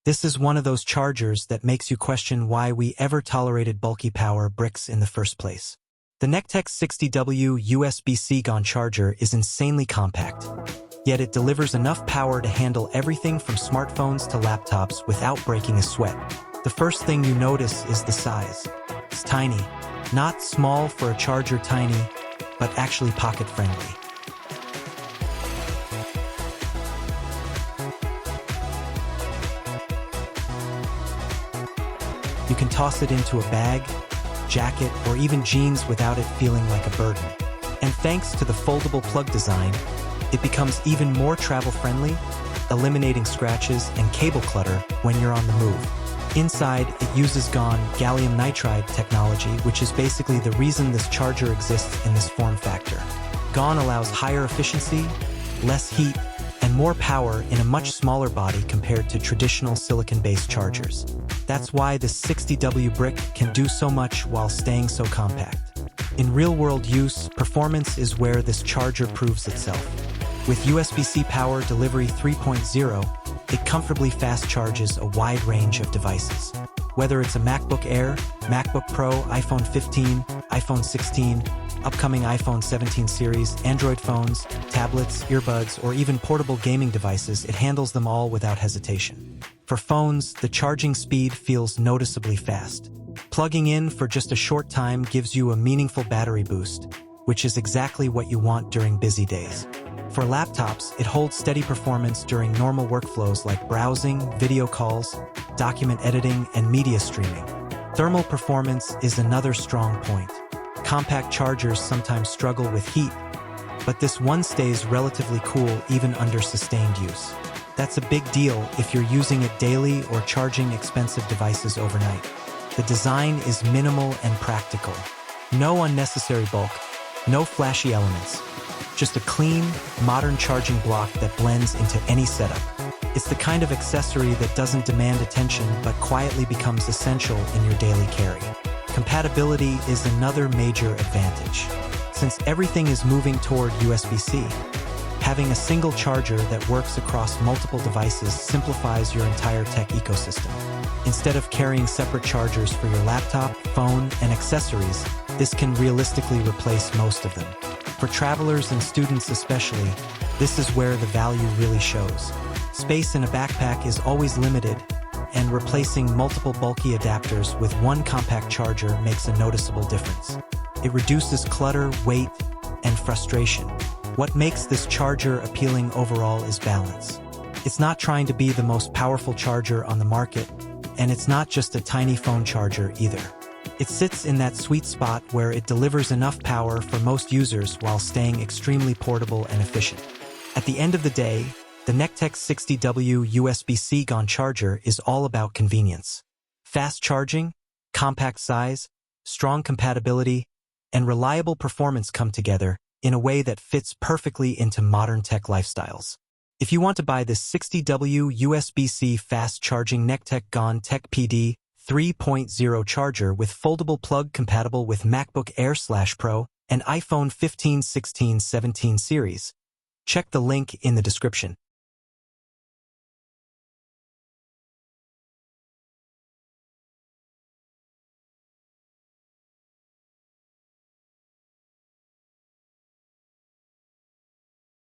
This is one of those chargers that makes you question why we ever tolerated bulky power bricks in the first place. The Nekteck 60W USB-C GaN charger is insanely compact, yet it delivers enough power to handle everything from smartphones to laptops without breaking a sweat. The first thing you notice is the size. It's tiny. Not small for a charger tiny, but actually pocket-friendly. You can toss it into a bag, jacket, or even jeans without it feeling like a burden. And thanks to the foldable plug design, it becomes even more travel-friendly, eliminating scratches and cable clutter when you're on the move. Inside, it uses GaN gallium nitride technology, which is basically the reason this charger exists in this form factor. GaN allows higher efficiency, less heat, and more power in a much smaller body compared to traditional silicon-based chargers. That's why this 60W brick can do so much while staying so compact. In real-world use, performance is where this charger proves itself. With USB-C power delivery 3.0, it comfortably fast charges a wide range of devices. Whether it's a MacBook Air, MacBook Pro, iPhone 15, iPhone 16, upcoming iPhone 17 series, Android phones, tablets, earbuds, or even portable gaming devices, it handles them all without hesitation. For phones, the charging speed feels noticeably fast. Plugging in for just a short time gives you a meaningful battery boost, which is exactly what you want during busy days. For laptops, it holds steady performance during normal workflows like browsing, video calls, document editing, and media streaming. Thermal performance is another strong point. Compact chargers sometimes struggle with heat, but this one stays relatively cool even under sustained use. That's a big deal if you're using it daily or charging expensive devices overnight. The design is minimal and practical. No unnecessary bulk, no flashy elements. Just a clean, modern charging block that blends into any setup. It's the kind of accessory that doesn't demand attention but quietly becomes essential in your daily carry. Compatibility is another major advantage. Since everything is moving toward USB-C, having a single charger that works across multiple devices simplifies your entire tech ecosystem. Instead of carrying separate chargers for your laptop, phone, and accessories, this can realistically replace most of them. For travelers and students especially, this is where the value really shows. Space in a backpack is always limited, and replacing multiple bulky adapters with one compact charger makes a noticeable difference. It reduces clutter, weight, and frustration. What makes this charger appealing overall is balance. It's not trying to be the most powerful charger on the market, and it's not just a tiny phone charger either. It sits in that sweet spot where it delivers enough power for most users while staying extremely portable and efficient. At the end of the day, the Nekteck 60W USB-C GaN charger is all about convenience. Fast charging, compact size, strong compatibility, and reliable performance come together in a way that fits perfectly into modern tech lifestyles. If you want to buy this 60W USB-C fast charging Nekteck GaN Tech PD 3.0 charger with foldable plug compatible with MacBook Air/Pro and iPhone 15, 16, 17 series, check the link in the description.